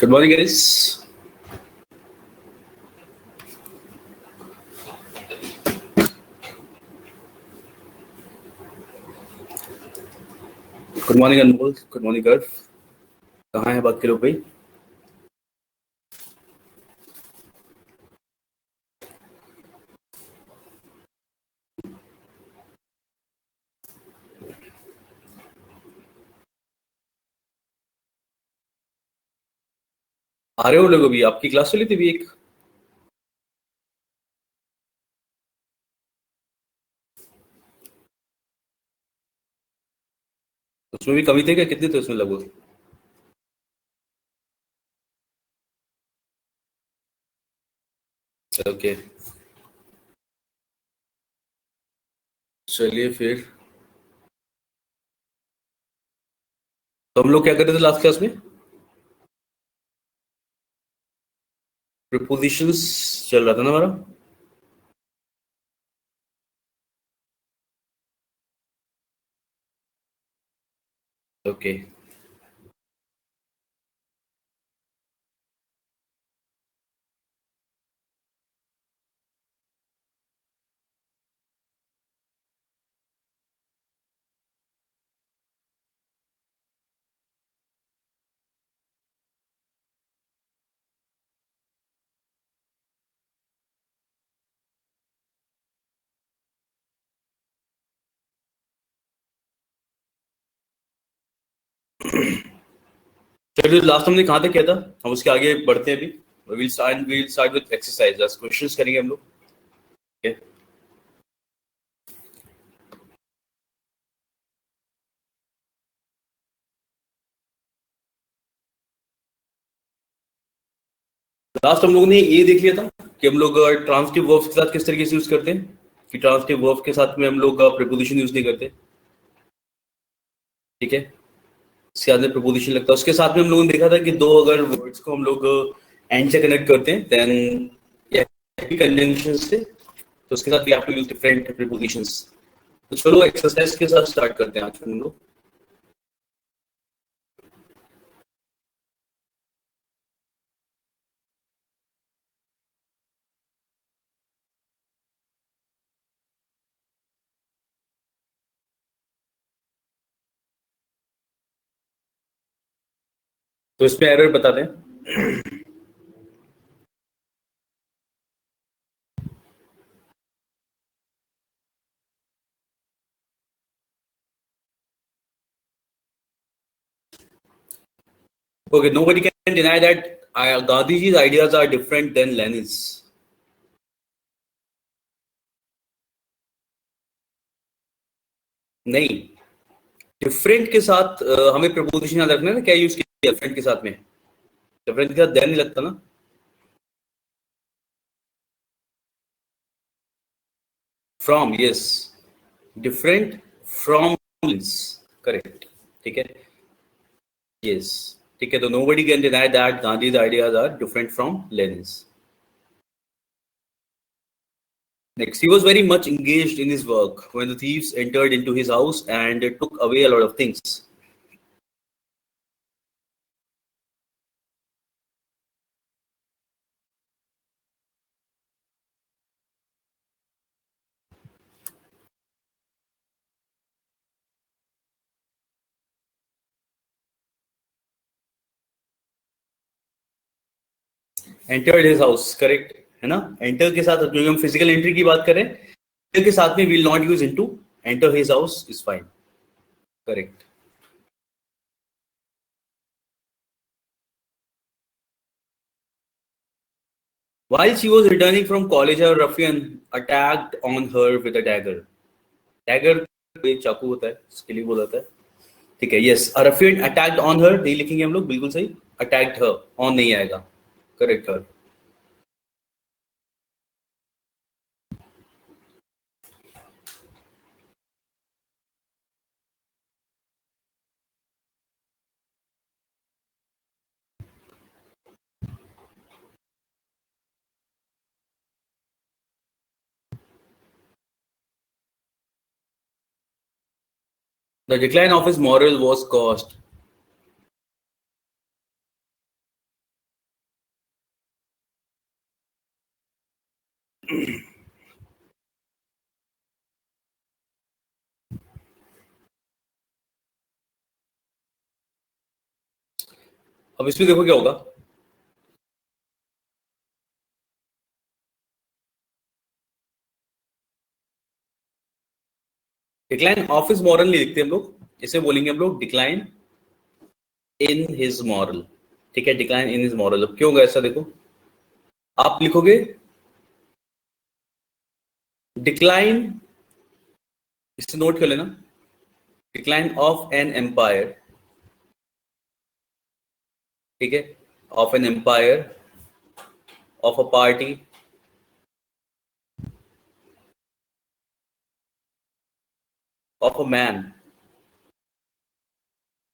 Good morning, guys. Good morning, Anmol. Good morning, Garv. कहाँ हैं बाकी लोग भाई? आ रहे हो लोग अभी? आपकी क्लास चली थी अभी एक? उसमें भी कमी थे क्या? कितने थे उसमें लगभग? ओके, चलिए फिर। तो हम लोग क्या कर रहे थे लास्ट क्लास में? प्रीपोजिशंस चल रहा था ना हमारा। ओके, चलिए लास्ट हमने कहाँ तक किया था? हम उसके आगे बढ़ते हैं अभी। we'll start with exercise. आज क्वेश्चंस करेंगे हम लोग। Okay? लास्ट हम लोगों ने ये देख लिया था कि हम लोग ट्रांजिटिव वर्ब्स के साथ किस तरीके से यूज करते हैं, कि ट्रांजिटिव वर्ब के साथ में हम लोग प्रीपोजिशन यूज नहीं करते। ठीक है, इसके बाद में प्रपोजिशन लगता है। उसके साथ में हम लोगों ने देखा था कि दो अगर वर्ड्स को हम लोग एंड से कनेक्ट करते हैं देन कंजंक्शन से, तो उसके साथ we have to use different prepositions. तो चलो एक्सरसाइज के साथ स्टार्ट करते हैं आज हम लोग। तो इसमें एरर बता दें। Okay, nobody can deny that Gandhiji's ideas are different than Lenin's. नहीं, डिफरेंट के साथ हमें प्रपोजिशन याद रखना है ना, क्या यूज किया डिफरेंट के साथ में? डिफरेंट के साथ देन नहीं लगता ना। From, yes, different from, correct. ठीक है, यस, ठीक है। तो nobody can deny that Gandhi's ideas are different from Lenin's. Next, he was very much engaged in his work when the thieves entered into his house and took away a lot of things. Entered his house, correct है ना? Enter के साथ, क्योंकि हम physical entry की बात करें, enter के साथ में will not use into. Enter his house is fine, correct. While she was returning from college, a ruffian attacked on her with a dagger. Dagger एक चाकू होता है, इसके लिए बोला जाता है। ठीक है, yes, a Rafiyan attacked on her, नहीं लिखेंगे हम लोग, बिल्कुल सही। अटैक्ड हर, ऑन नहीं आएगा, correct her. The decline of his moral was caused. अब इसमें देखो क्या होगा, डिक्लाइन ऑफ हिज मॉरल नहीं लिखते हम लोग, इसे बोलेंगे हम लोग डिक्लाइन इन हिज मॉरल। ठीक है, डिक्लाइन इन हिज मॉरल। अब क्यों होगा ऐसा, देखो आप लिखोगे डिक्लाइन, इसे नोट कर लेना, डिक्लाइन ऑफ एन एम्पायर, ठीक है, of an empire, of a party, of a man,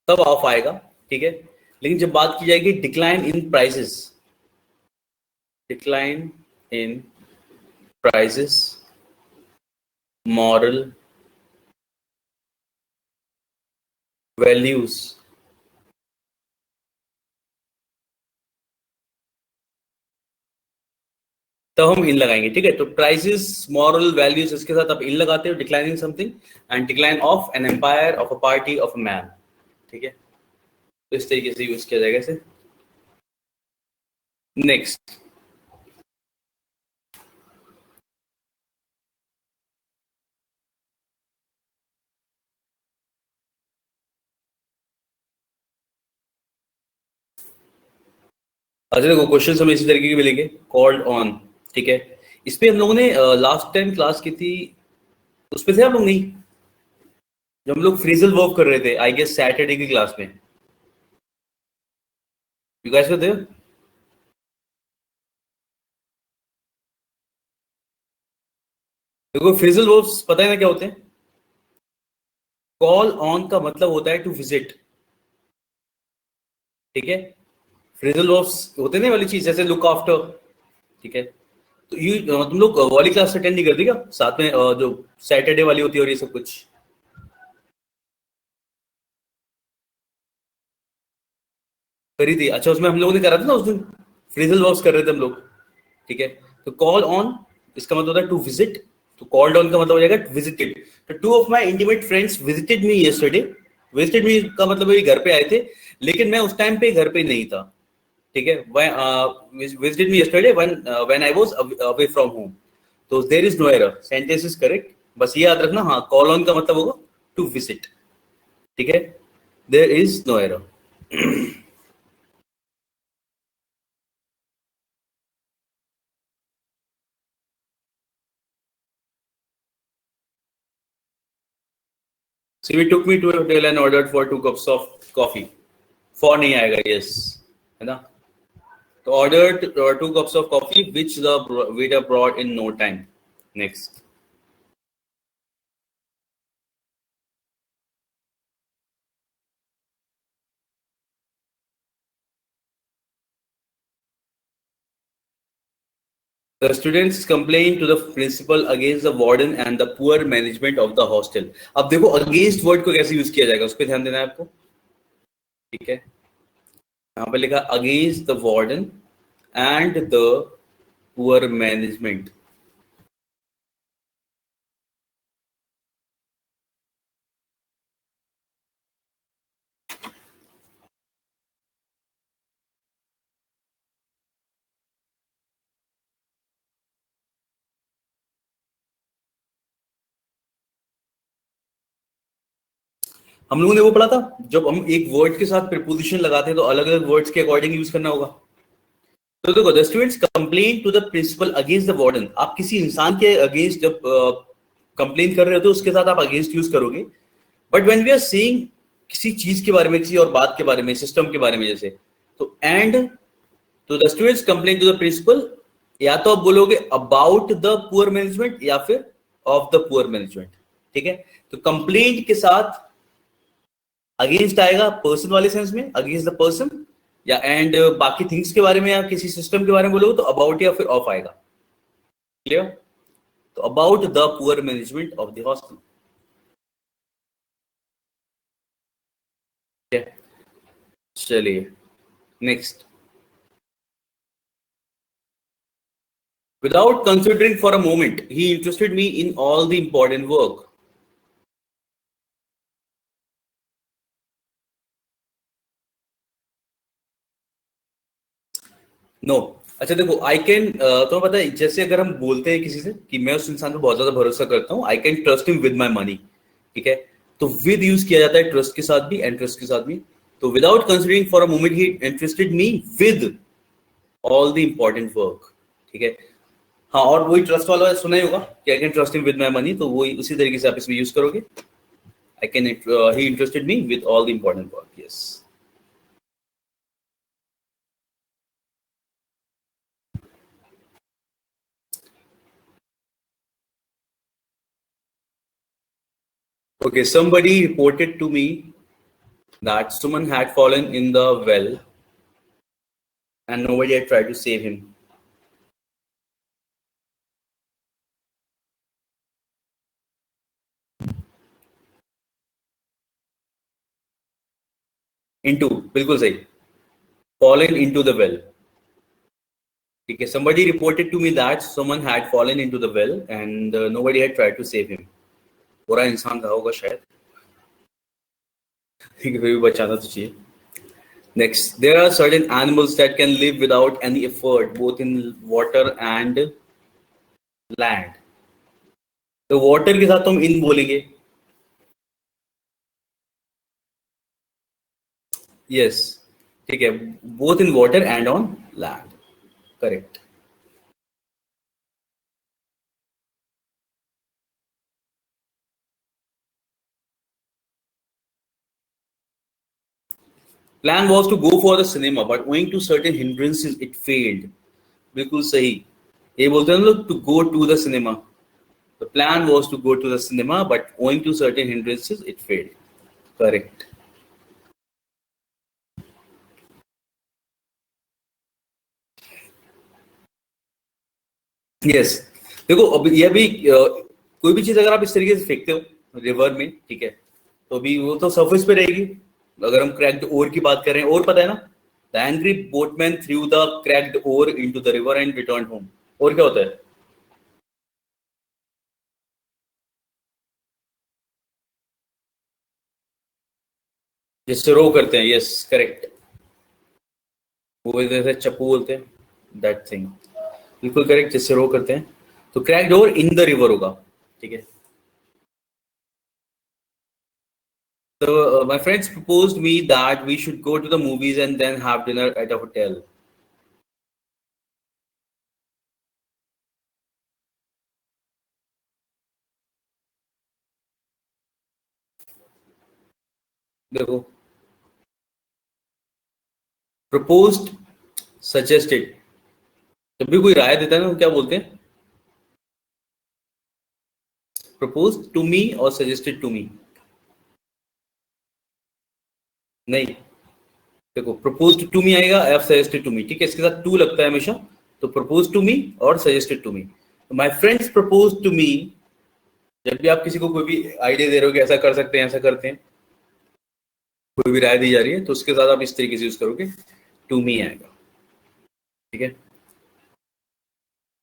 तब ऑफ आएगा। ठीक है, लेकिन जब बात की जाएगी decline in prices, decline in prices, moral values, तब हम इन लगाएंगे। ठीक है, तो प्राइसेस, मॉरल वैल्यूज, इसके साथ आप इन लगाते हो, declining something, and decline of an empire, of a party, of a man. ठीक है, तो इस तरीके से यूज किया जाएगा इसे। नेक्स्ट, अच्छा देखो क्वेश्चन हमें इसी तरीके के मिलेंगे, कॉल्ड ऑन। ठीक है, इस पे हम लोगों ने लास्ट टाइम क्लास की थी, उस पे थे आप लोग नहीं, जब हम लोग फ्रीजल वर्क कर रहे थे, आई गेस सैटरडे की क्लास में, यू गाइस वर देयर? देखो फ्रीजल वर्ब्स पता है ना क्या होते हैं? कॉल ऑन का मतलब होता है टू विजिट। ठीक है, फ्रेजल वर्ब्स होते हैं ना वाली चीज, जैसे लुक आफ्टर। ठीक है, तो यू तुम लोग वाली क्लास अटेंड नहीं करती क्या साथ में, जो सैटरडे वाली होती है और ये सब कुछ करी थी? अच्छा, उसमें हम लोगों ने करा था ना उस दिन, फ्रेजल वर्ब्स कर रहे थे हम लोग। ठीक है, तो कॉल ऑन इसका मतलब होता है टू विजिट, तो कॉल्ड ऑन का मतलब हो जाएगा विजिटेड। तो two of my intimate friends visited me yesterday, visited me का मतलब है घर पे आए थे, लेकिन मैं उस टाइम पे घर पे नहीं था। ठीक है, visited me yesterday when I was away from home, तो there is no error, sentence is correct। बस ये याद रखना, हाँ कॉल ऑन का मतलब होगा टू विजिट। ठीक है, there is no error। See, we took me to a hotel and ordered for 2 cups of coffee, for नहीं आएगा, yes, है ना? तो ordered 2 cups of coffee which the waiter brought in no time। Next, the students complained to the principal against the warden and the poor management of the hostel। अब देखो against word को कैसे use किया जाएगा, उस पर ध्यान देना है आपको। ठीक है, यहाँ पे लिखा against the warden and the poor management. हम लोगों ने वो पढ़ा था, जब हम एक वर्ड के साथ प्रीपोजिशन लगाते हैं तो अलग अलग वर्ड्स के अकॉर्डिंग यूज करना होगा। तो देखो, the students complain to the principal against the warden, आप किसी इंसान के अगेंस्ट जब कंप्लेन कर रहे हो तो उसके साथ आप अगेंस्ट यूज करोगे। But when we are saying किसी चीज के बारे में, किसी और बात के बारे में, सिस्टम के बारे में जैसे, तो एंड, तो the students complain to the principal, या तो आप बोलोगे अबाउट द पुअर मैनेजमेंट या फिर ऑफ द पुअर मैनेजमेंट। ठीक है, तो कंप्लेंट के साथ अगेंस्ट आएगा पर्सन वाले सेंस में, अगेंस्ट द पर्सन, या एंड बाकी थिंग्स के बारे में या किसी सिस्टम के बारे में बोलोगे तो अबाउट या फिर ऑफ आएगा। क्लियर? तो about the poor management of the hostel. चलिए next, without considering for a moment he interested me in all the important work। No. अच्छा देखो, आई कैन, तो पता है जैसे अगर हम बोलते हैं किसी से कि मैं उस इंसान पे बहुत ज्यादा भरोसा करता हूँ, I can trust him with my money, ठीक है, तो विद यूज किया जाता है ट्रस्ट के साथ भी एंड ट्रस्ट के साथ भी। तो without considering for a moment he interested me with all the important work, ठीक है। हाँ, और वही ट्रस्ट वाला सुना ही होगा कि I can trust him with my money, तो वही उसी तरीके से आप इसमें यूज करोगे। I can he interested me with all the important work, yes. Okay, somebody reported to me that someone had fallen in the well and nobody had tried to save him. Into, बिल्कुल सही, fallen into the well. ठीक है, somebody reported to me that someone had fallen into the well and nobody had tried to save him. बुरा इंसान था होगा शायद, ठीक है, फिर भी बचाना तो चाहिए। Next, there are certain animals that can live without any effort, both in water and land. तो water के साथ तो हम in बोलेंगे। Yes, ठीक है, both in water and on land. Correct. Plan was to go for the cinema, but owing to certain hindrances, it failed. बिल्कुल सही। ये बोलते हैं ना लोग, to go to the cinema. The plan was to go to the cinema, but owing to certain hindrances, it failed. Correct. Yes. देखो अब ये भी कोई भी चीज अगर आप इस तरीके से फेंकते हो रिवर में, ठीक है, तो अभी वो तो सरफेस पे रहेगी। अगर हम क्रैक्ड ओर की बात कर रहे हैं, और पता है ना, the angry boatman threw the cracked oar into the river and return home. और क्या होता है? जिससे रो करते हैं, यस करेक्ट, वो जैसे चप्पू बोलते हैं, दैट थिंग, बिल्कुल करेक्ट, जिससे रो करते हैं। तो cracked over in the river होगा, ठीक है। So my friends proposed me that we should go to the movies and then have dinner at a hotel. देखो, proposed, suggested, जब भी कोई राय देता है ना, वो क्या बोलते हैं? Proposed to me और suggested to me? नहीं, देखो proposed to me आएगा या suggested to me, ठीक है, इसके साथ to लगता है हमेशा, तो proposed to me और suggested to me। तो my friends proposed to me, जब भी आप किसी को कोई भी आइडिया दे रहे हो कि ऐसा कर सकते हैं, ऐसा करते हैं, कोई भी राय दी जा रही है, तो उसके साथ आप इस तरीके से यूज करोगे, टू मी आएगा, ठीक है।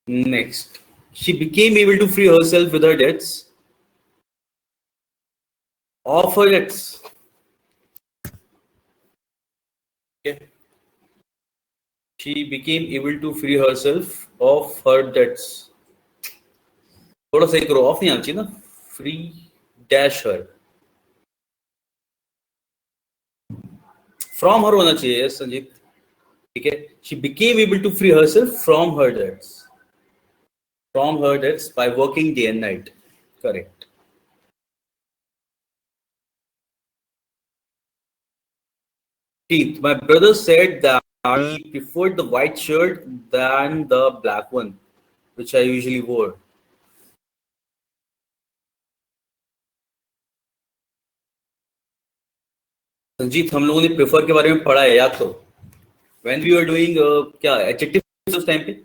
Next, she became able to free herself with her debts of her debts, she became able to free herself of her debts. थोड़ा सही करो, ऑफ नहीं आना चाहिए ना, free dash her, from her होना चाहिए, यस संजीत, ठीक है। She became able to free herself from her debts, from her debts by working day and night. Correct. Teeth. My brother said that he preferred the white shirt than the black one, which I usually wore. Sanjeet, हम लोगों ने prefer के बारे में पढ़ा है, याद करो। When we were doing क्या एडजेक्टिव उस टाइम पे,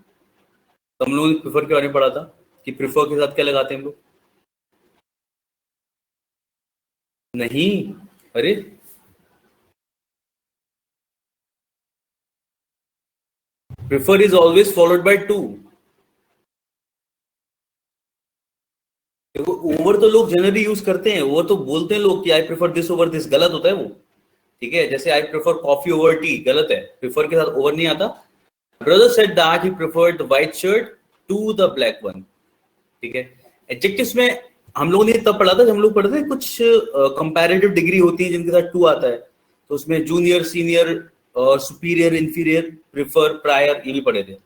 तो हम लोगों ने प्रेफर के बारे में पढ़ा था कि प्रेफर के साथ क्या लगाते हैं हम लोग। नहीं, अरे prefer is always followed by two. Over तो लोग जनरली यूज करते हैं, ओवर तो बोलते हैं लोग कि I prefer this over this, गलत होता है वो, ठीक है। जैसे I prefer coffee over tea, गलत है, प्रेफर के साथ ओवर नहीं आता, brother said that he preferred the white shirt to the black one. ठीक है, एडजेक्टिव्स में हम लोगों ने तब पढ़ा था जब हम लोग पढ़ते थे कुछ कंपैरेटिव डिग्री होती है जिनके साथ टू आता है, तो उसमें junior, senior, superior, inferior, prefer, prior, ये भी पढ़े थे।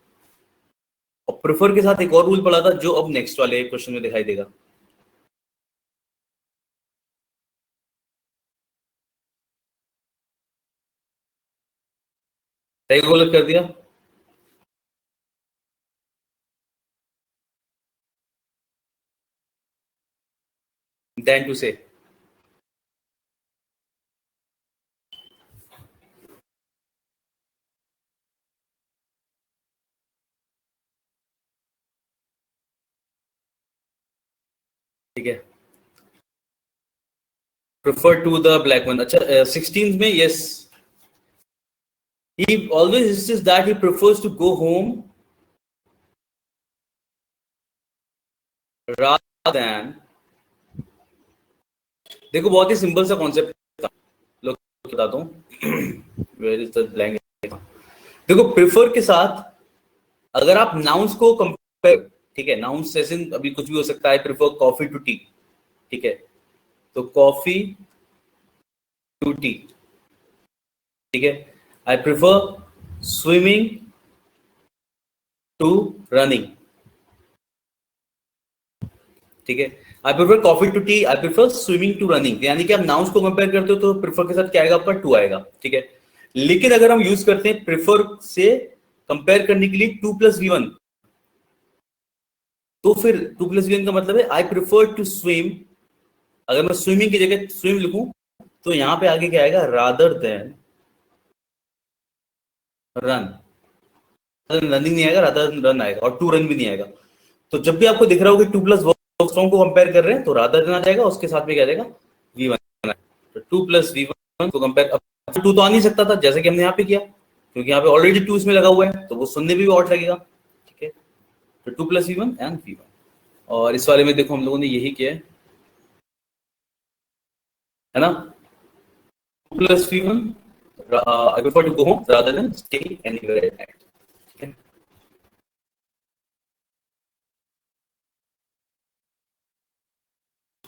और प्रेफर के साथ एक और रूल पढ़ा था जो अब नेक्स्ट वाले क्वेश्चन में दिखाई देगा। सही गलत कर दिया? देन टू से ठीक है, prefer to the black one. अच्छा, 16 में yes, he always insists that he prefers to go home rather than। देखो बहुत ही सिंपल सा कॉन्सेप्ट लोग बताता हूँ। Where is the blank? देखो प्रेफर के साथ अगर आप नाउन्स को कंपेयर, ठीक है, नाउन्स जैसे अभी कुछ भी हो सकता है, प्रेफर कॉफी टू टी, ठीक है, तो कॉफी टू टी, ठीक है। I prefer swimming to running, ठीक है। I prefer coffee to tea, I prefer swimming to running, यानी कि आप नाउन्स को कंपेयर करते हो तो प्रेफर के साथ क्या आएगा आपका? टू आएगा, ठीक है। लेकिन अगर हम यूज करते हैं प्रेफर से कंपेयर करने के लिए टू प्लस वी वन, तो फिर टू प्लस वी वन का मतलब है आई प्रेफर टू स्विम। अगर मैं स्विमिंग की जगह स्विम लिखूं तो यहां पे आगे क्या आएगा? Rather than run. रनिंग नहीं आएगा, रादर देन रन आएगा, और टू रन भी नहीं आएगा। तो जब भी आपको दिख रहा हो कि टू प्लस वर्ब स्ट्रॉन्ग को कंपेयर कर रहे हैं तो रादर देन आ जाएगा, उसके साथ में क्या जाएगा? V one. तो टू प्लस वी वन को कंपेयर, अब टू तो आ नहीं सकता था जैसे कि हमने यहाँ पे किया, क्योंकि यहाँ पे ऑलरेडी टू इसमें लगा हुआ है तो वो सुनने में भी ऑट लगेगा, ठीक है। तो to plus V one and V one, और इस वाले में देखो हम लोगों ने यही किया है ना? Plus V one, I prefer to go home rather than stay anywhere at night, ठीक है।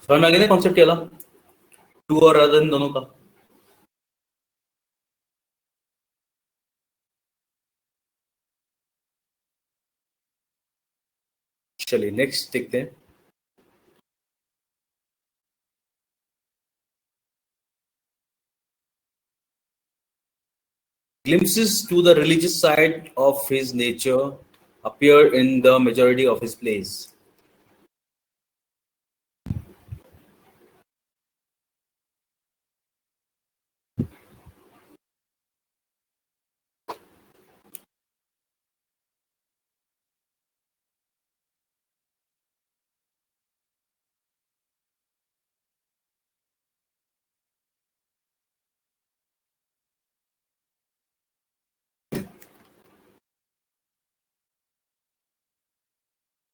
समझ में आ गया ना कॉन्सेप्ट वाला, टू और रादर देन दोनों का? चलिए नेक्स्ट देखते हैं। Glimpses to the religious side of his nature appear in the majority of his plays.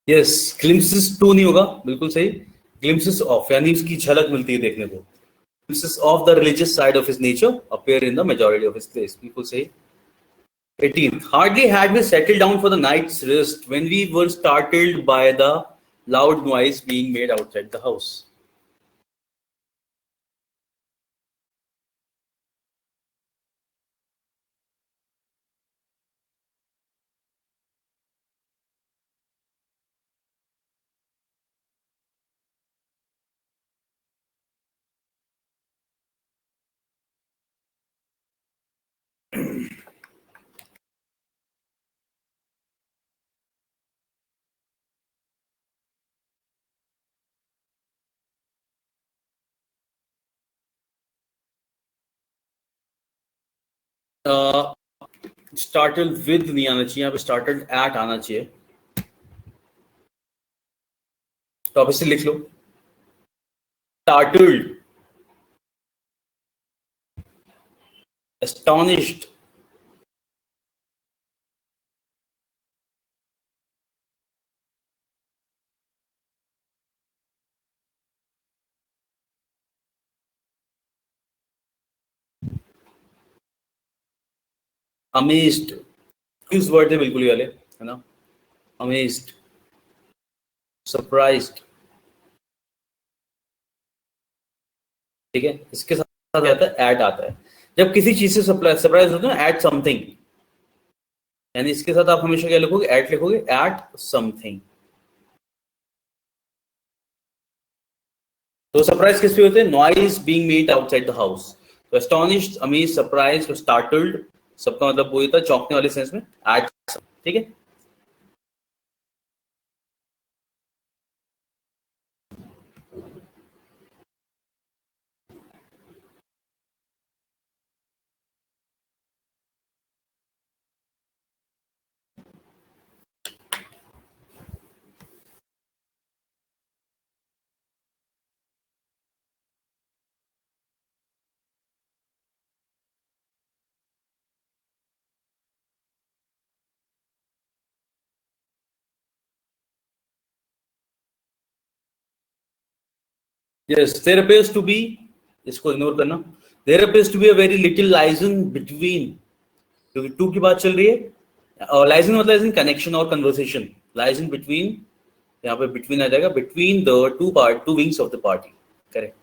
Yes, glimpses to नहीं होगा, बिल्कुल सही। ग्लिम्सेस ऑफ यानी उसकी झलक मिलती है देखने को। Glimpses of the religious side of his nature appear in the majority of his place, बिल्कुल सही। 18th, hardly had we settled down for the night's rest when we were startled by the loud noise being made outside the house. Startle with नहीं आना चाहिए, यहाँ पे startle eight आना चाहिए, तो आप इसे लिख लो। स्टार्टल्ड, एस्टोनिश्ड, अमेज्ड, इस वर्ड थे बिल्कुल ये वाले, है ना? अमेज्ड, सरप्राइज्ड, ठीक है। इसके साथ आता है एट आता है। जब किसी चीज से सरप्राइज होते हैं, एट समथिंग, यानी इसके साथ आप हमेशा क्या लिखोगे? एट लिखोगे, एट समथिंग। तो सरप्राइज किस पे होते हैं? Noise being made outside the house. तो एस्टोनिश्ड, अमेज्ड, सरप्राइज्ड, स्टार्टल्ड, सबका मतलब वही था, चौंकने वाले सेंस में एट, ठीक है। Yes, there appears to be, इसको इग्नोर करना, there appears to be a very little liaison between, क्योंकि टू की बात चल रही है, और लाइजन मतलब इन कनेक्शन और कन्वर्सेशन, लाइजन बिटवीन, यहाँ पे बिटवीन आ जाएगा, between the two wings of the party, correct.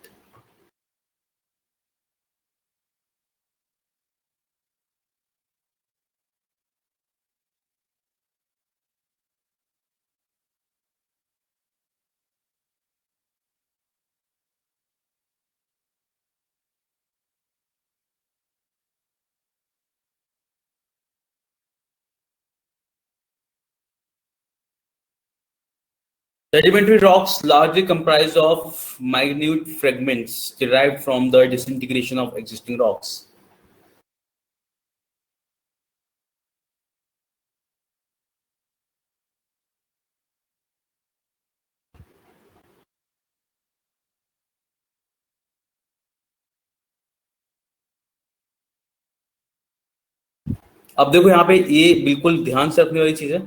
Sedimentary rocks largely comprise of minute fragments derived from the disintegration of existing rocks. अब देखो यहाँ पे ये बिल्कुल ध्यान से रखने वाली चीज है,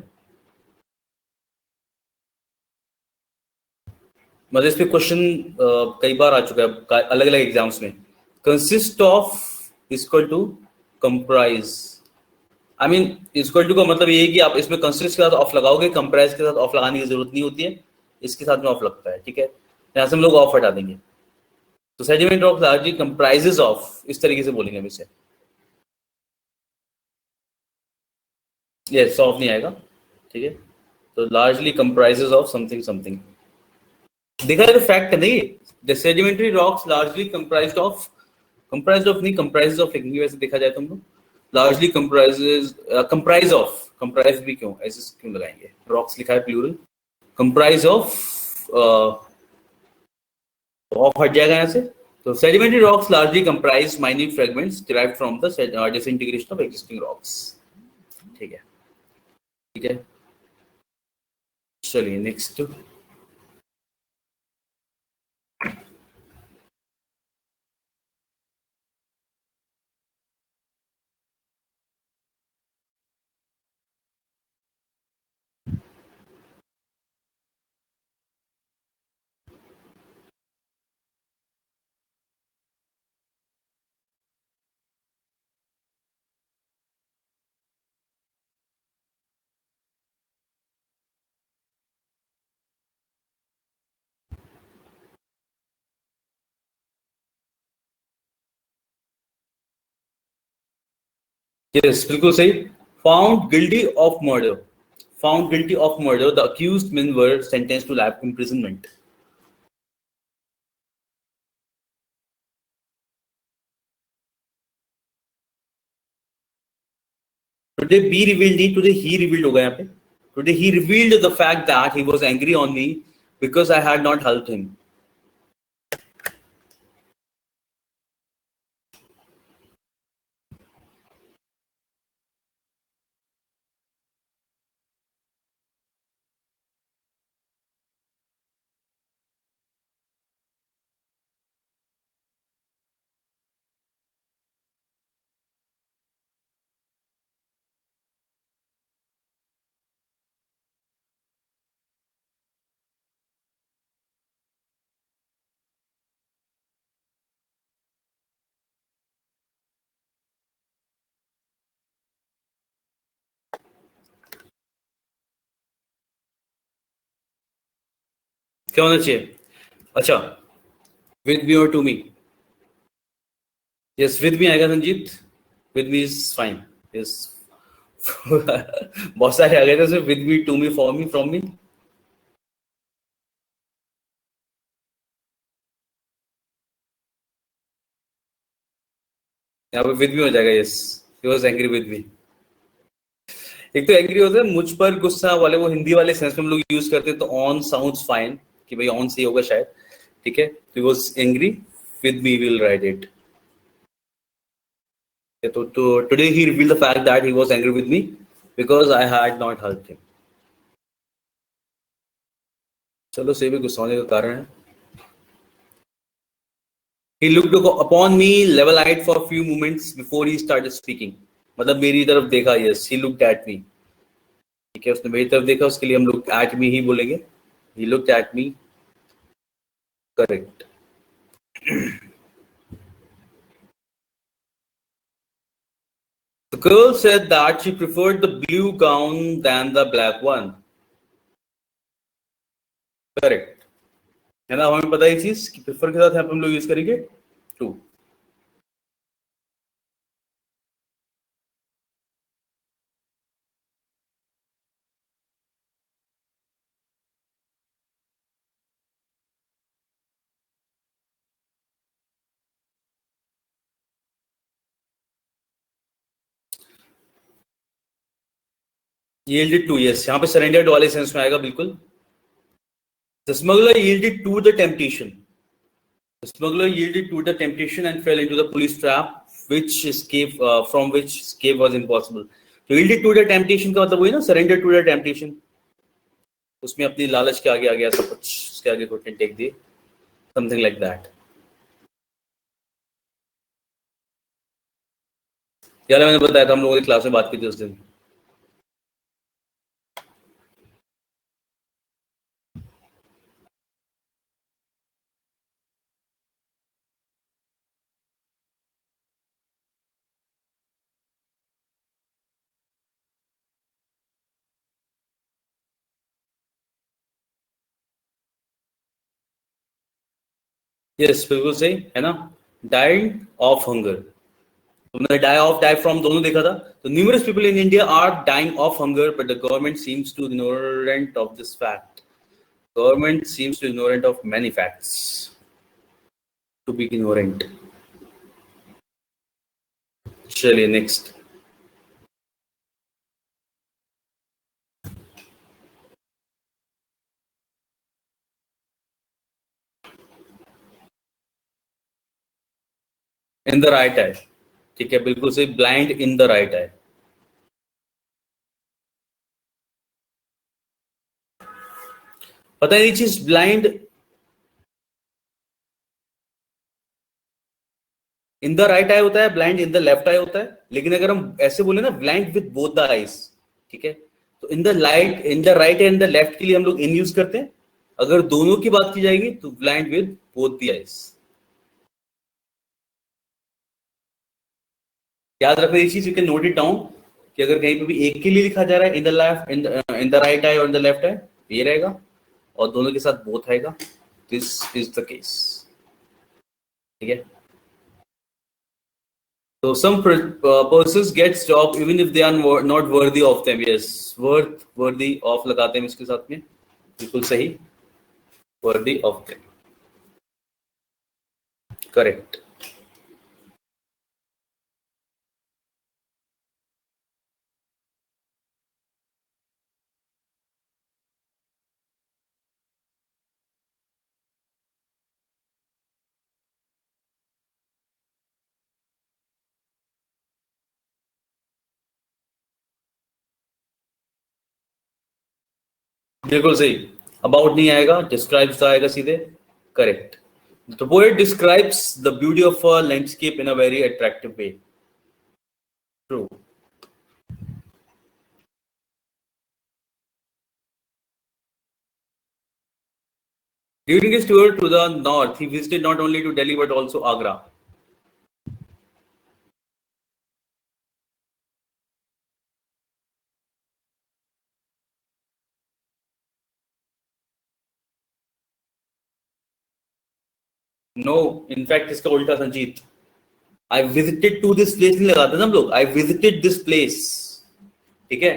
मतलब इस पे क्वेश्चन कई बार आ चुका है अलग अलग एग्जाम्स में। Consist of equal to comprise, I mean equal to का मतलब ये है कि आप इसमें कंसिस्ट के साथ ऑफ लगाओगे, कंप्राइज के साथ ऑफ लगाने की जरूरत नहीं होती है, इसके साथ में ऑफ लगता है, ठीक है। यहाँ से हम लोग ऑफ हटा देंगे। तो sediment rock largely comprises of, इस तरीके से बोलेंगे हम इसे। यस, ऑफ नहीं आएगा, ठीक है। तो largely comprises of something something, देखा जाए तो फैक्ट है नहीं, the sedimentary rocks largely comprised of नहीं, कंप्राइजेस ऑफ लिखेंगे वैसे देखा जाए तो हम लोग, largely comprises, comprise of, comprise भी क्यों ऐसे क्यों लगाएंगे, रॉक्स लिखा है प्लूरल, कंप्राइज ऑफ, ऑफ हट जाएगा यहाँ से। तो sedimentary rocks largely comprise minute fragments derived from the disintegration of existing rocks, ठीक है, ठीक है। चलिए नेक्स्ट। यस, बिल्कुल सही। Found guilty of murder, found guilty of murder, the accused men were sentenced to life imprisonment. Today be revealed नहीं, today he revealed होगा यहाँ पे। Today he revealed the fact that he was angry on me because I had not helped him. क्या होना चाहिए? अच्छा, with me और to me? Yes, with me आएगा Sanjeet, with me is fine. Yes. बहुत सारे आ गए थे सिर्फ with me, to me, for me, from me. यहाँ पे विद मी हो जाएगा। Yes, he was angry with me. एक तो एंग्री होता है मुझ पर गुस्सा वाले, वो हिंदी वाले सेंस में हम लोग यूज करते हैं, तो ऑन साउंड्स फाइन, कि भाई ऑन से होगा शायद। ठीक है, तो was angry with me, will write it. तो today he reveal the fact that he was angry with me because I had not help him. चलो, से भी गुस्सा होने का कारण है। He looked upon me level-eyed for a few moments before he started speaking. मतलब मेरी तरफ देखा। Yes, he looked at me. ठीक है, उसने मेरी तरफ देखा, उसके लिए हम लोग at me ही बोलेंगे। He looked at me. Correct. The girl said that she preferred the blue gown than the black one. Correct. है ना, हमें पता है ये चीज कि प्रेफर के साथ यहाँ पे हम लोग यूज करेंगे टू। yielded to, yes, यहाँ पे सरेंडर्ड वाले सेंस में आएगा बिल्कुल। The smuggler yielded to the temptation. The smuggler yielded to the temptation and fell into the police trap, which escape from which escape was impossible. तो yielded to the temptation का मतलब वही ना, surrender to the temptation। उसमें अपनी लालच के आगे आ गया सब कुछ, उसके आगे घुटने टेक दिए, something like that। यार मैंने बताया था, हम लोगों ने क्लास में बात की थी उस दिन। यस, बिल्कुल सही है ना। डाइड ऑफ हंगर, तुमने डाई ऑफ डाई फ्रॉम दोनों देखा था। तो numerous people in India are dying of hunger but the government seems to ignorant of this fact। Government seems to ignorant of many facts to be ignorant। चलिए next. In the right I. ठीक है, बिल्कुल सही, blind in the right I. पता है ये चीज, blind in the right I होता है, ब्लाइंड इन द लेफ्ट आई होता है, लेकिन अगर हम ऐसे बोले ना, blind with both the eyes. ठीक है, तो in the light, in the right and the left के लिए हम लोग इन यूज करते हैं। अगर दोनों की बात की जाएगी तो blind with both the eyes. याद रखना ये चीज, you can note it down, कि अगर कहीं पे भी एक के लिए लिखा जा रहा है in the left, in the right I और इन द लेफ्ट आई, ये रहेगा, और दोनों के साथ बोथ आएगा, दिस इज द केस। ठीक है, so some persons gets job even if they are not worthy of them। Yes, worthy of लगाते हैं इसके साथ में, बिल्कुल सही, worthy of them। करेक्ट। बिल्कुल सही, अबाउट नहीं आएगा, डिस्क्राइब्स आएगा सीधे। Correct. The poet describes the beauty of a landscape in a very attractive way। True। During his tour to the north, he visited not only to Delhi but also Agra। No, in fact इसका उल्टा Sanjeet, I visited to this place नहीं लगाते ना हम लोग, I visited this place, ठीक है।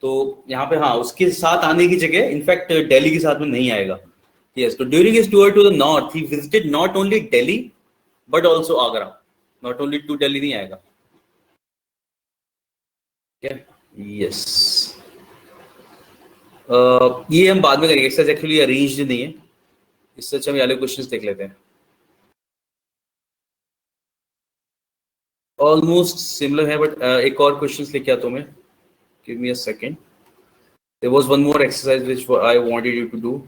तो यहाँ पे हाँ उसके साथ आने की जगह इनफैक्ट दिल्ली के साथ में नहीं आएगा। यस, तो during his tour to the north he visited not only Delhi but also Agra, not only to Delhi नहीं आएगा, ठीक है। यस, ये हम बाद में करेंगे, एक्सरसाइज एक्चुअली अरेंज्ड नहीं है, इससे अच्छा हम वाले क्वेश्चंस देख लेते हैं। ऑलमोस्ट सिमिलर है बट एक और क्वेश्चंस लेके आता हूं मैं, give me a second. There was one more exercise which I wanted you to do.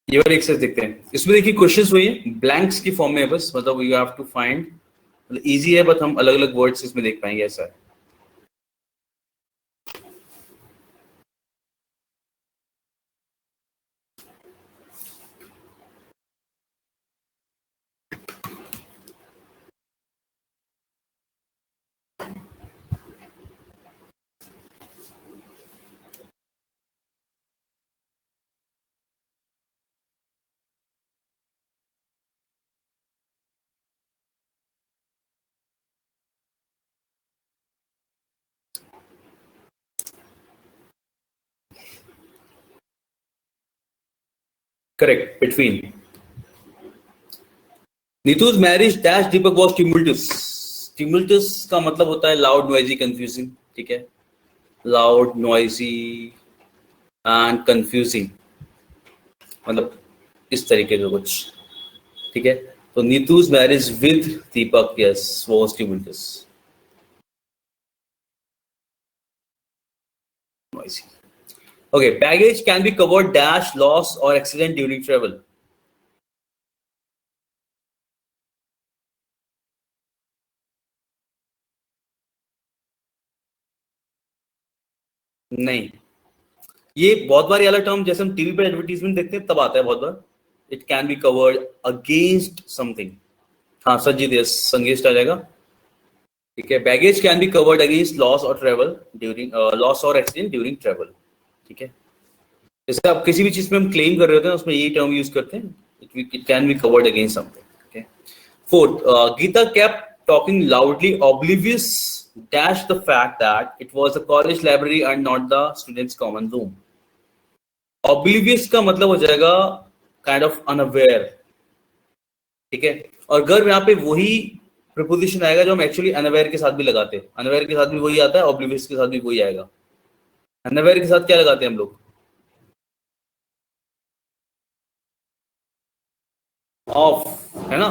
ये वाली एक्सरसाइज देखते हैं, इसमें देखिए क्वेश्चंस वही है, ब्लैंक्स की फॉर्म में है बस, मतलब यू हैव टू फाइंड, मतलब इजी है बट हम अलग अलग वर्ड्स इसमें देख पाएंगे, ऐसा है। Correct, between. Neetu's marriage dash Deepak was tumultuous। tumultuous का मतलब होता है लाउड, नॉइजी, कंफ्यूजिंग, ठीक है, लाउड, नॉइजी एंड कंफ्यूजिंग, मतलब इस तरीके का कुछ, ठीक है। तो Neetu's marriage with Deepak, yes, was tumultuous, noisy. Okay, baggage can be covered dash loss or accident during travel. नहीं, ये बहुत बार ये वाला टर्म जैसे हम टीवी पे एडवर्टीजमेंट देखते हैं तब आता है बहुत बार। It can be covered against something. हाँ संजीत, यस, संगेस्ट आ जाएगा, ठीक है। Baggage can be covered against loss और ट्रेवल ड्यूरिंग लॉस और एक्सीडेंट ड्यूरिंग ट्रेवल, ठीक है। जैसे आप किसी भी चीज में हम क्लेम कर रहे होते हैं उसमें यही टर्म यूज करते हैं, it can be covered against something, ठीक है। Fourth, Geeta kept talking loudly, oblivious dash the fact that it was a college library and not the students' common room. Oblivious का मतलब हो जाएगा kind of unaware, ठीक है। और अगर यहाँ पे वही प्रपोजिशन आएगा जो हम एक्चुअली अनअवेयर के साथ भी लगाते हैं, अनअवेयर के साथ भी वही आता है, ऑब्लिवियस के साथ भी वही आएगा। अनअवेयर के साथ क्या लगाते हैं हम लोग? ऑफ, है ना,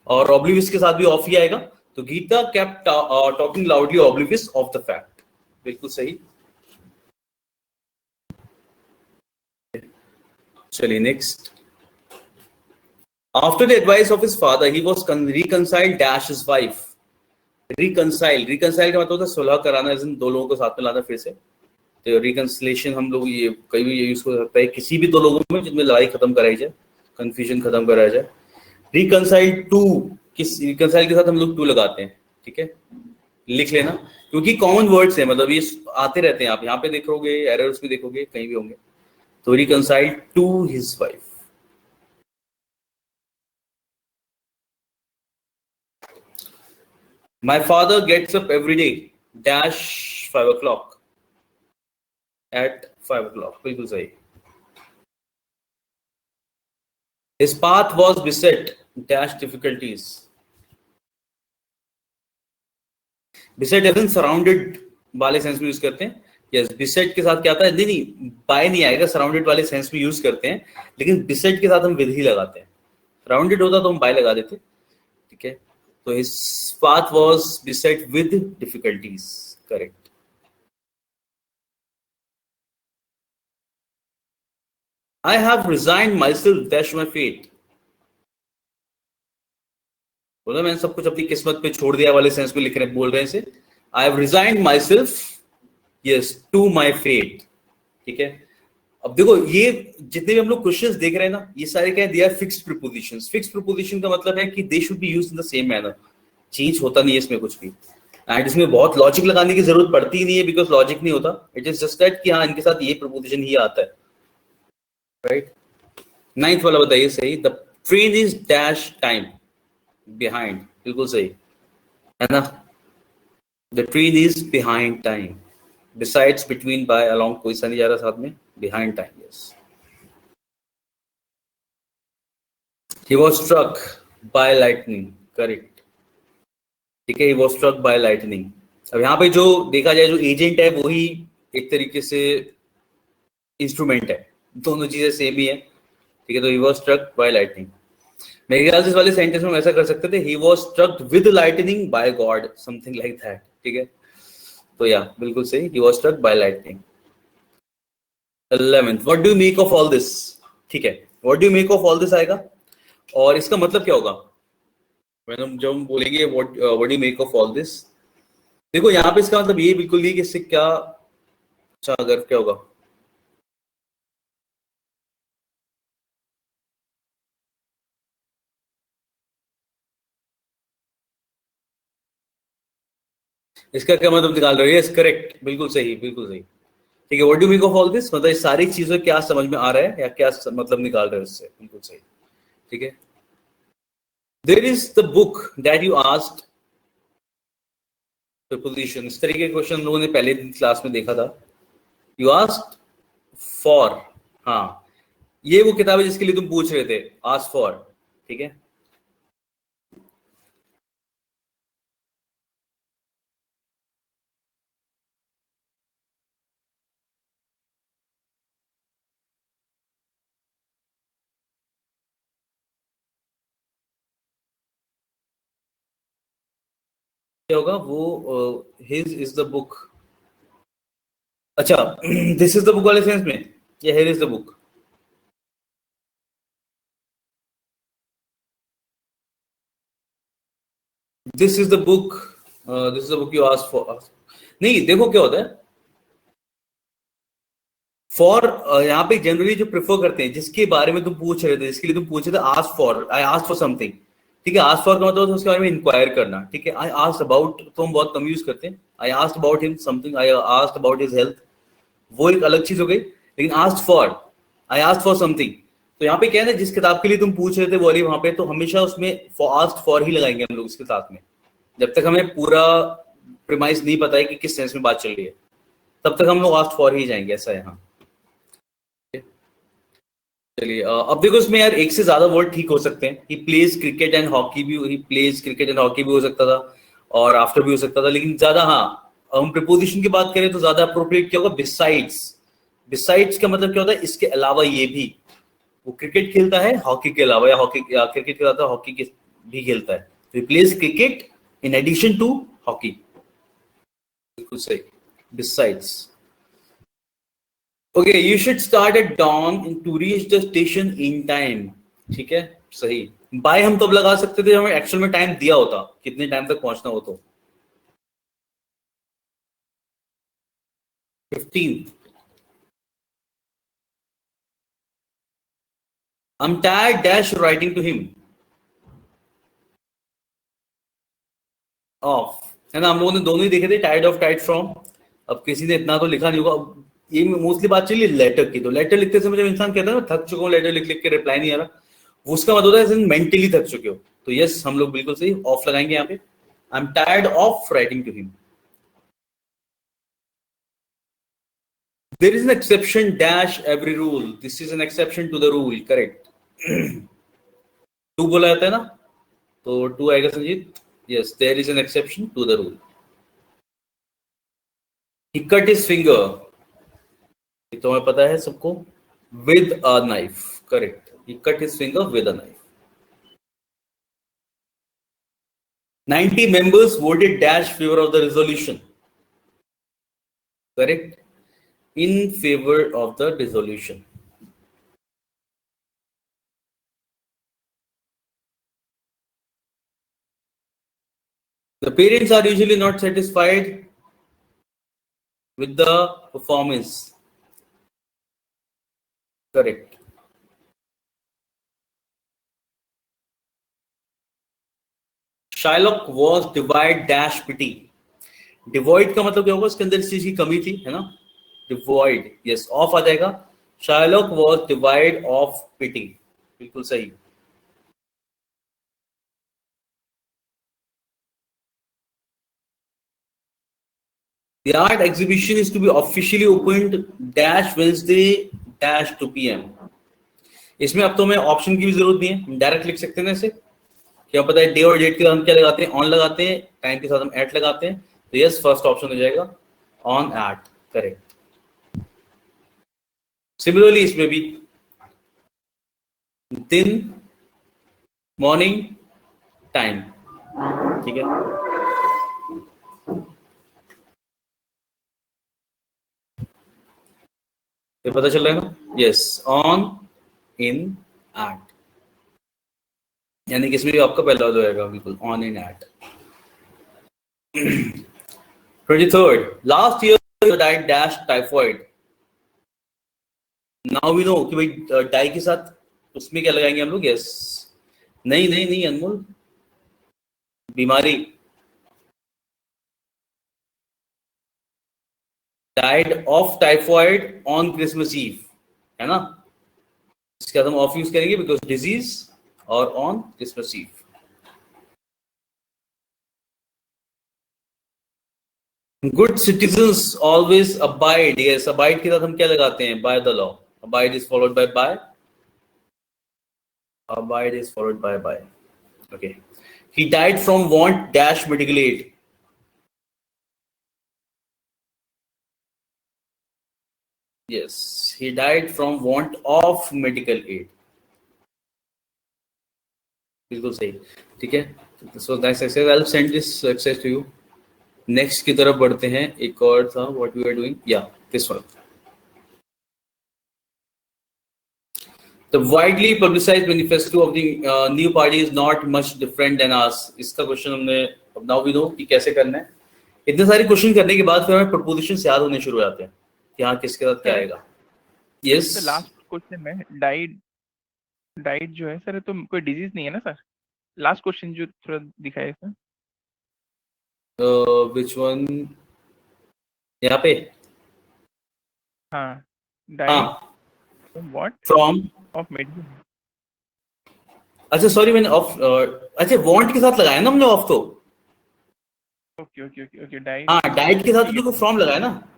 और ऑब्लिवियस के साथ भी ऑफ ही आएगा। तो Geeta kept talking loudly oblivious of the fact, बिल्कुल सही। चलिए next. After the advice of his father, he was reconciled dash his wife. Reconcile का मतलब होता है सुलह कराना, दो लोगों को साथ में लाना फिर से। तो रिकनसिलेशन हम लोग ये कहीं भी यूज हो सकता है किसी भी दो लोगों में जिनमें लड़ाई खत्म कराई जाए, कंफ्यूजन खत्म कराया जाए। रिकनसाइल टू, किस रिकनसाइल के साथ हम लोग टू लगाते हैं, ठीक है, लिख लेना, क्योंकि कॉमन वर्ड्स है, मतलब ये आते रहते हैं, आप यहाँ पे देखोगे, एरर्स भी देखोगे, कहीं भी होंगे। तो reconcile to his wife. My father gets up every day dash 5 o'clock, at 5 o'clock, बिल्कुल सही। His path was beset dash difficulties. Beset as surrounded वाले सेंस में यूज करते हैं। यस, beset के साथ क्या आता है, नहीं नहीं बाय नहीं आएगा, सराउंडेड वाले सेंस में यूज करते हैं, लेकिन beset के साथ हम विद ही लगाते हैं। सराउंडेड होता तो हम बाय लगा देते, ठीक है। तो his path was beset with difficulties, correct. I have resigned myself dash my fate. बोला मैंने सब कुछ अपनी किस्मत पे छोड़ दिया वाले सेंस में लिख रहे बोल रहे हैं से I have resigned myself yes to my fate. ठीक है, अब देखो ये जितने भी हम लोग क्वेश्चंस देख रहे हैं ना, ये सारे क्या है, they are fixed prepositions. Fixed preposition का मतलब है कि they should be used in the same manner. Change होता नहीं है इसमें कुछ भी, एंड इसमें बहुत लॉजिक लगाने की जरूरत पड़ती ही नहीं है, बिकॉज लॉजिक नहीं होता. इट इज जस्ट दैट कि हाँ इनके साथ ये प्रीपोजिशन ही आता है, राइट. नाइन्थ वाला बताइए सही. The train is dash time behind. बिल्कुल सही है ना. The train is behind time. Besides, between, by, along कोई सा नहीं जा रहा साथ में. Behind time. Yes. He was struck by lightning. Correct. ठीक है, he was struck by lightning. अब यहाँ पे जो देखा जाए, जो एजेंट है वही एक तरीके से इंस्ट्रूमेंट है, दोनों चीजें सेम ही है. ठीक है, तो he was struck by lightning. मेरे ख्याल से इस वाले सेंटेंस में ऐसा कर सकते थे, he was struck with lightning by God, something like that. ठीक है, तो या बिल्कुल सही, he was struck by lightning. 11th, what do you make of all this. ठीक है, what do you make of all this आएगा, और इसका मतलब क्या होगा जब हम बोलेंगे what do you make of all this. देखो यहाँ पे इसका मतलब ये बिल्कुल नहीं कि इससे क्या, अच्छा अगर क्या होगा, इसका क्या मतलब निकाल रहे हो. यस करेक्ट, बिल्कुल सही, बिल्कुल सही. ठीक है, what do make of all this मतलब सारी चीजों क्या समझ में आ रहा है या क्या मतलब निकाल रहे हो इससे. बिल्कुल सही. ठीक है. There is the book that you asked. Preposition, इस तरीके के क्वेश्चन लोगों ने पहले दिन क्लास में देखा था. You asked for. हाँ, ये वो किताब है जिसके लिए तुम पूछ रहे थे, आस्क फॉर. ठीक है, क्या होगा वो, हिज इज द बुक. अच्छा दिस इज द बुक वाले सेंस में, या here is the book. This is the book, this is the book you ask for. नहीं, देखो क्या होता है, फॉर यहाँ पे जनरली जो प्रेफर करते हैं, जिसके बारे में तुम पूछ रहे थे, जिसके लिए तुम पूछ रहे थे, ask for, I ask for something. ठीक है, आस्क फॉर का मतलब उसके बारे में इंक्वायर करना. ठीक है, आई आस्क्ड अबाउट तो हम बहुत कम यूज करते हैं. I asked about him something, I asked about his health, वो एक अलग चीज हो गई. लेकिन asked for, I asked for something, तो यहाँ पे क्या है ना, जिस किताब के लिए तुम पूछ रहे थे वो वाली वहां पे, तो हमेशा उसमें आस्क्ड फॉर ही लगाएंगे हम लोग इसके साथ में, जब तक हमें पूरा प्रीमाइस नहीं पता है कि किस सेंस में बात चल रही है, तब तक हम लोग आस्क्ड फॉर ही जाएंगे. ऐसा है. हाँ, चलिए अब देखो इसमें यार एक से ज्यादा वर्ड ठीक हो सकते हैं. He plays cricket and hockey भी, he plays cricket and hockey भी हो सकता था, और आफ्टर भी हो सकता था. लेकिन ज्यादा, हाँ, हम प्रीपोजिशन की बात करें तो ज्यादा अप्रोप्रिएट क्या होगा, बिसाइड्स. बिसाइड्स का मतलब क्या होता है, इसके अलावा ये भी, वो क्रिकेट खेलता है हॉकी के अलावा, या हॉकी या क्रिकेट खेलता है हॉकी के भी खेलता है. तो plays cricket in addition to hockey. बिल्कुल सही, besides. Okay, you should start at dawn to reach the station in time. ठीक है, सही. बाय हम तब लगा सकते थे हमें एक्चुअल में टाइम दिया होता, कितने टाइम तक पहुंचना हो. तो 15. I'm tired dash writing to him. Of है ना, हम लोगों ने दोनों ही देखे थे, टाइड ऑफ, टाइड फ्रॉम. अब किसी ने इतना तो लिखा नहीं होगा. ये मोस्टली बात चली लेटर की, तो लेटर लिखते समय जब इंसान कहता है ना थक चुका हूँ लेटर लिख लिख के, रिप्लाई नहीं आ रहा, वो उसका मतलब होता है मेंटली थक चुके हो. तो यस, हम लोग बिल्कुल सही ऑफ लगाएंगे यहाँ पे. I am tired of writing to him. There is an exception dash every rule. This is an exception to the rule. Correct. To बोला जाता है ना, तो टू आएगा Sanjeet. Yes, there is an exception to the rule. He cut his finger, तो हमें पता है सबको, with a knife. Correct, he cut his finger with a knife. 90 members voted dash favor of the resolution. Correct, in favor of the resolution. The parents are usually not satisfied with the performance. Correct. Shylock was devoid dash pity. Devoid का मतलब क्या होगा? इसके अंदर इस चीज की कमी थी, है ना? Devoid, yes, ऑफ आ जाएगा. Shylock was devoid of pity. बिल्कुल सही. The art exhibition is to be officially opened dash Wednesday dash 2 PM. इसमें अब तो हमें ऑप्शन की भी जरूरत नहीं है, हम डायरेक्ट लिख सकते हैं ना इसे. क्या पता है डे और डेट के साथ हम क्या लगाते हैं? ऑन लगाते हैं. टाइम के साथ हम एट लगाते हैं. तो यस, फर्स्ट ऑप्शन हो जाएगा ऑन एट. करेक्ट. सिमिलरली इसमें भी दिन, मॉर्निंग, टाइम. ठीक है. ये पता चल रहा है ना? Yes, on, in, at. यानी कि इसमें भी आपका पहला हो जाएगा बिल्कुल on, in, at. 23rd, last year you died dash typhoid. Now we know कि भाई डाई के साथ उसमें क्या लगाएंगे हम लोग? यस. नहीं नहीं नहीं अनमोल, बीमारी. died of typhoid on Christmas Eve, है ना? इसके बाद हम ऑफ यूज करेंगे बिकॉज डिजीज और on Christmas eve. Good citizens always abide. Yes, abide के साथ हम क्या लगाते हैं? By the law. Abide is followed by by. Abide is followed by by. Okay. He died from want dash medical aid. Yes, he died from want of medical aid. बिल्कुल सही. ठीक है. So next exercise, I'll send this exercise to you. Next की तरफ बढ़ते हैं. एक और था what we are doing. Yeah, this one. The widely publicized manifesto of the new party is not much different than us. इसका question हमने अब now we know कि कैसे करना है. इतने सारे क्वेश्चन करने के बाद फिर हमें प्रपोजिशंस याद होने शुरू हो जाते हैं कि हाँ किसके साथ क्या आएगा. यस. तो लास्ट क्वेश्चन में डाइट जो है सर, तो कोई डिजीज नहीं है ना सर? लास्ट क्वेश्चन जो थोड़ा दिखा है सर. Which one? यहाँ पे. हाँ, diet what from of medicine. अच्छा सॉरी, मैंने ऑफ. अच्छा, वांट के साथ लगाया ना हमने ऑफ तो. Okay okay okay okay. Diet. हाँ, डाइट के साथ तो फ्रॉम लगाया ना.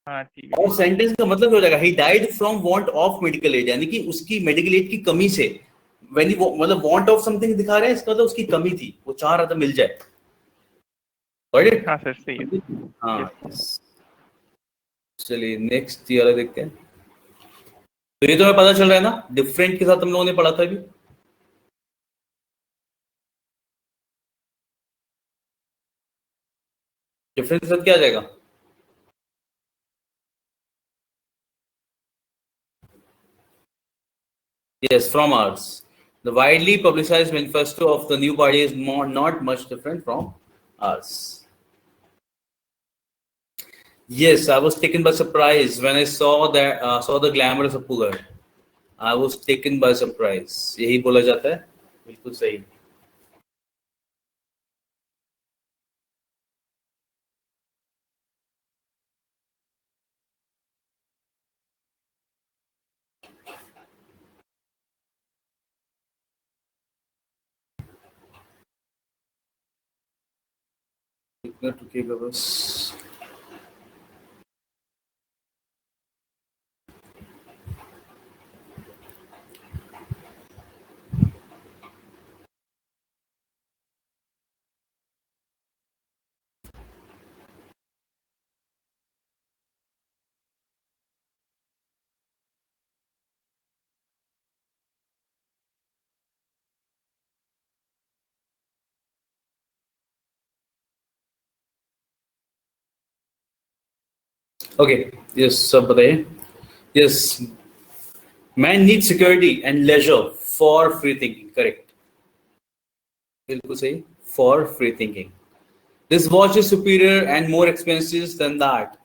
हाँ ठीक है. और सेंटेंस का मतलब क्या हो जाएगा? ही died from want of medical aid, यानी कि उसकी मेडिकल एड की कमी से. व्हेन ही मतलब वांट ऑफ समथिंग दिखा रहे हैं, इसका मतलब उसकी कमी थी, वो चाह रहा था मिल जाए. राइट. हाँ सर, सही है. हाँ. चलिए नेक्स्ट ये वाला देखते हैं. तो ये तो हमें पता चल रहा है ना, डिफरेंट के साथ हम लोगों ने पढ़ा था अभी. डिफरेंट के साथ क्या आ जाएगा? Yes, from ours. The widely publicized manifesto of the new party is not much different from ours. Yes, I was taken by surprise when I saw the glamorous Appu Ghar. I was taken by surprise. यही बोला जाता है. बिल्कुल सही. इतना टुकेगा बस. Okay. Yes, सब बताइए. Yes, man needs security and leisure for free thinking. Correct. बिल्कुल सही. For free thinking. This watch is superior and more expensive than that.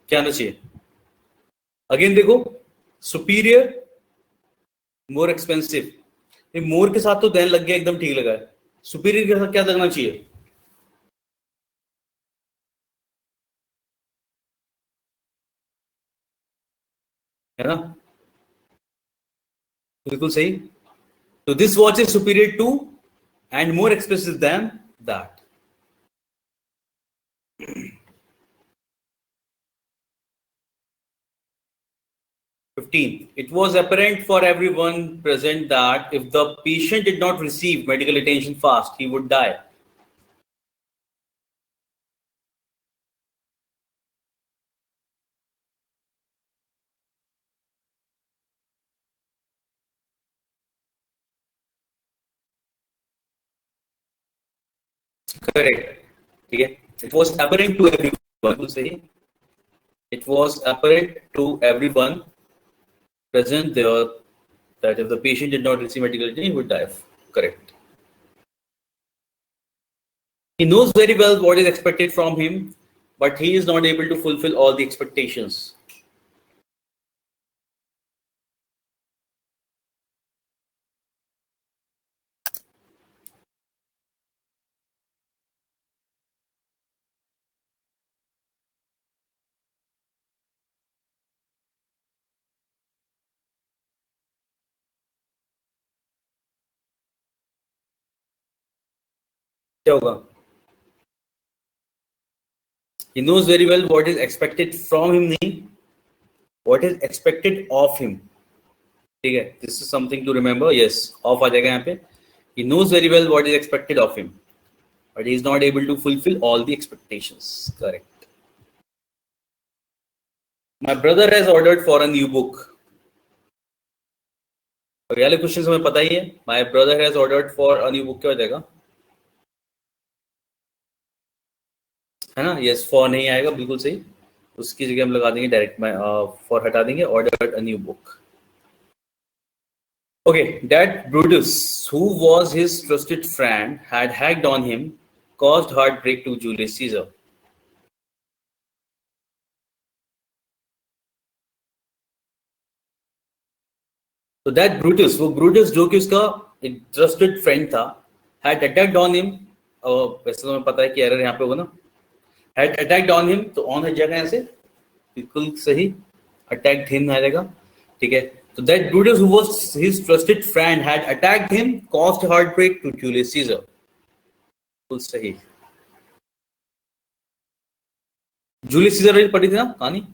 क्या आना चाहिए? अगेन देखो, सुपीरियर, मोर एक्सपेंसिव, ये मोर के साथ तो देन लग गया, एकदम ठीक लगा है। सुपीरियर के साथ क्या लगना चाहिए? है ना, बिल्कुल सही। तो this watch is superior to and more expensive than that. 15. It was apparent for everyone present that if the patient did not receive medical attention fast, he would die. Correct. Okay. It was apparent to everyone. Say it was apparent to everyone present there that if the patient did not receive medical attention, he would die. Correct. He knows very well what is expected from him, but he is not able to fulfill all the expectations. क्या होगा? He knows very well what is expected from him, नहीं, what is expected of him. ठीक है, this is something to remember. Yes, off आ जाएगा यहाँ पे. He knows very well what is expected of him, but he is not able to fulfill all the expectations. Correct. My brother has ordered for a new book. और ये वाले question हमें पता ही है. My brother has ordered for a new book क्या हो जाएगा? है ना? Yes, for नहीं आएगा, बिल्कुल सही. उसकी जगह हम लगा देंगे डायरेक्ट में, for हटा देंगे, ordered a new book. Okay, that Brutus, who was his trusted friend, had hacked on him, caused heartbreak to Julius Caesar. So that Brutus, वो Brutus जो कि उसका एक trusted friend था, had attacked on him. वैसे तो हमें पता है कि एरर यहाँ पे होगा ना. Had attacked on him, तो on है जगह यहाँ से, बिल्कुल सही. Attacked him आ जाएगा, ठीक है. So that Brutus, who was his trusted friend, had attacked him, caused heartbreak to Julius Caesar. बिल्कुल सही. जूलियस सीजर पढ़ी थी ना कहानी?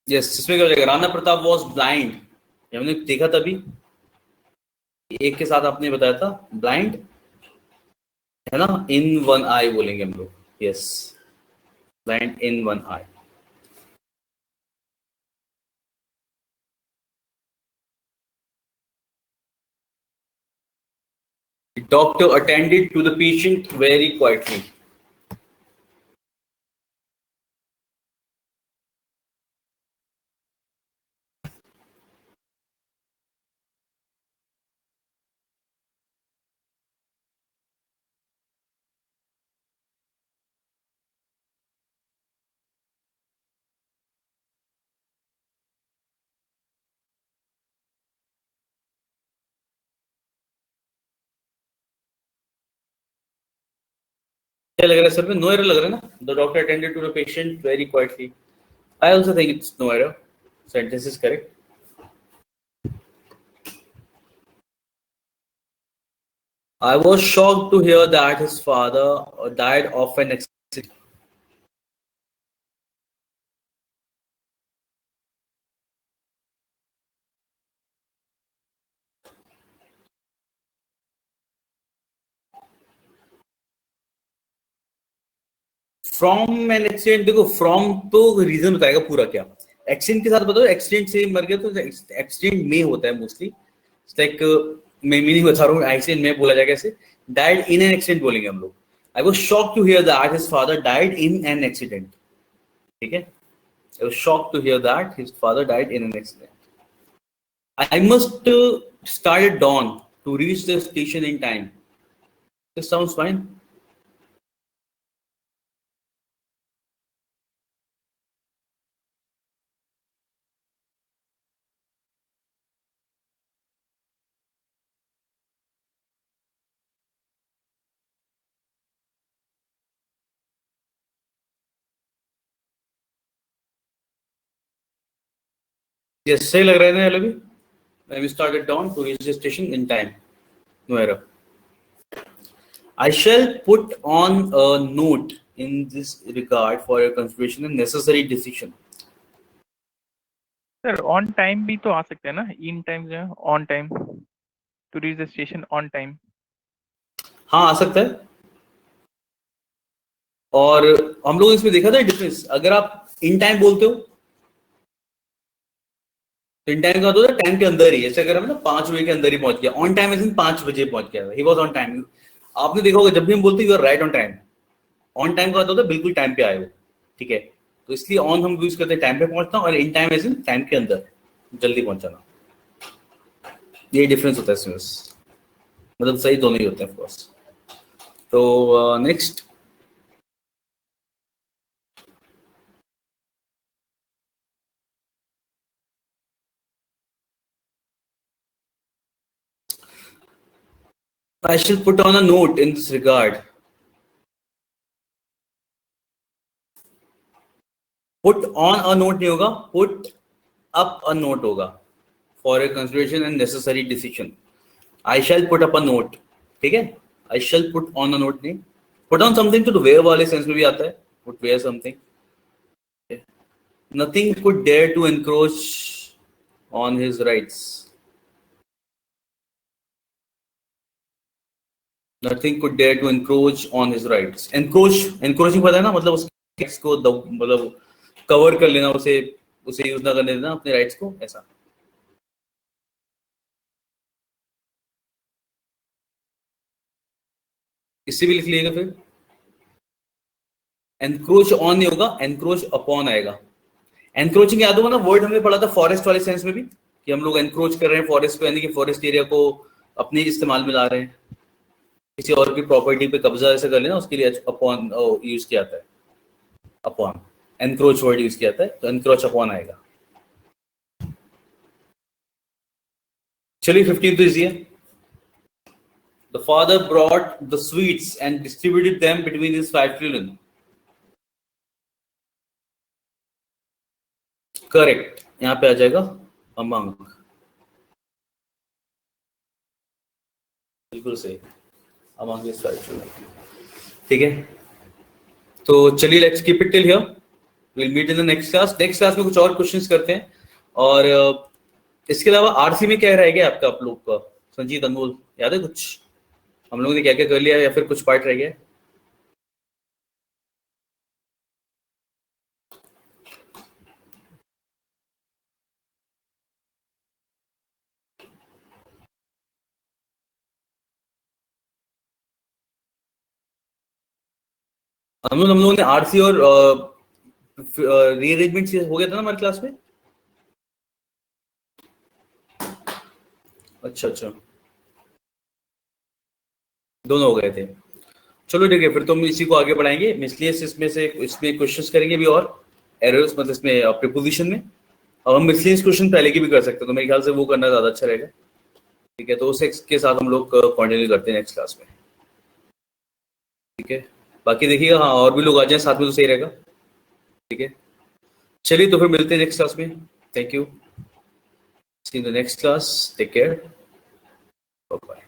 यस, इसमें क्या हो जाएगा? राणा प्रताप वॉज ब्लाइंड, हमने देखा तभी एक के साथ आपने बताया था, ब्लाइंड है ना, इन वन आई बोलेंगे हम लोग. Yes, blind in one I. The doctor attended to the patient very quietly. क्या लग रहा है सर में? नो एरर लग रहा है ना. The doctor attended to the patient very quietly. I also think it's no error. Sentence is correct. I was shocked to hear that his father died of an accident. From an accident, देखो from तो reason बताएगा पूरा क्या, accident के साथ बताओ accident से मर गया तो एक्सीडेंट में होता है मोस्टली, लाइक मैं मीनिंग बता रहा हूँ, एक्सीडेंट में बोला जाएगा ऐसे, डाइड इन एन एक्सीडेंट बोलेंगे हम लोग। I was shocked to hear that his father died in an accident, ठीक है, I was shocked to hear that his father died in an accident. I must start at dawn to reach the station in time. This sounds fine. Yes, सही लग रहा है ना ये भी? I will start at dawn to reach the station in time. No error. I shall put on a note in this regard for your consideration and necessary decision. Sir on time भी तो आ सकते हैं ना, इन time जो है on time, to reach the station on time. हाँ आ सकता है, और हम लोग इसमें देखा था डिफरेंस, अगर आप इन टाइम बोलते हो तो इन टाइम का होता है टाइम के अंदर ही, जैसे अगर हम ना 5 बजे के अंदर ही पहुंच गया, ऑन टाइम इज इन 5 बजे पहुंच गया, ही वाज ऑन टाइम। आपने देखा होगा जब भी हम बोलते हैं you are right on time, on time का होता है बिल्कुल टाइम पे आए हो, ठीक है, तो इसलिए ऑन हम यूज करते हैं टाइम पे पहुंचना, और in time is in time के अंदर जल्दी पहुंचाना, ये डिफरेंस होता है इसमें, मतलब सही दोनों ही होते हैं ऑफ कोर्स। तो next, I shall put on a note in this regard. Put on a note नहीं होगा, put up a note होगा, for a consideration and necessary decision. I shall put up a note, ठीक है, I shall put on a note नहीं, put on something तो wear वाले sense में भी आता है, put wear something. Nothing could dare to encroach on his rights. Nothing could dare to encroach on his rights. Encroaching पता है ना, मतलब उसके rights को मतलब कवर कर लेना, उसे यूज ना करने देना अपने राइट्स को, ऐसा। इससे भी लिख लीजिएगा फिर, एनक्रोच ऑन नहीं होगा, एनक्रोच अपॉन आएगा। एनक्रोचिंग याद होगा ना, वर्ड हमने पढ़ा था फॉरेस्ट वाले सेंस में भी, कि हम लोग एनक्रोच कर रहे हैं फॉरेस्ट को, यानी कि फॉरेस्ट एरिया को अपने इस्तेमाल में ला रहे हैं, किसी और की प्रॉपर्टी पे कब्जा ऐसे कर लेना, उसके लिए अपॉन यूज किया जाता है, अपॉन एनक्रोच वर्ड यूज किया जाता है, तो एनक्रोच अपॉन आएगा। चलिए 15 तो इजी है। The father brought the sweets and distributed them between his 5 children. Correct, यहाँ पे आ जाएगा among, बिल्कुल सही, among his 5 children, ठीक है। तो चलिए let's keep it till here, will meet in the next class. Next class में कुछ और क्वेश्चंस करते हैं, और इसके अलावा आरसी में क्या रह गया आपका, आप लोग का संजीत अनमोल याद है कुछ, हम लोगों ने क्या क्या कर लिया, या फिर कुछ पार्ट रह गया? हम लोगों ने आरसी और रीअरेंजमेंट हो गया था ना हमारी क्लास में। अच्छा अच्छा, दोनों हो गए थे, चलो ठीक है, फिर तो हम इसी को आगे बढ़ाएंगे। मिसलियस इसमें क्वेश्चंस करेंगे भी, और एरर्स मतलब इसमें प्रीपोजिशन में, अब हम मिसलियस क्वेश्चन पहले की भी कर सकते हैं, तो मेरे ख्याल से वो करना ज्यादा अच्छा रहेगा, ठीक है। तो उसके साथ हम लोग कंटिन्यू करते हैं नेक्स्ट क्लास में, ठीक है। बाकी देखिएगा, हाँ और भी लोग आ जाए साथ में तो सही रहेगा, ठीक है। चलिए तो फिर मिलते हैं नेक्स्ट क्लास में, thank you, see in the next class, take care, bye bye.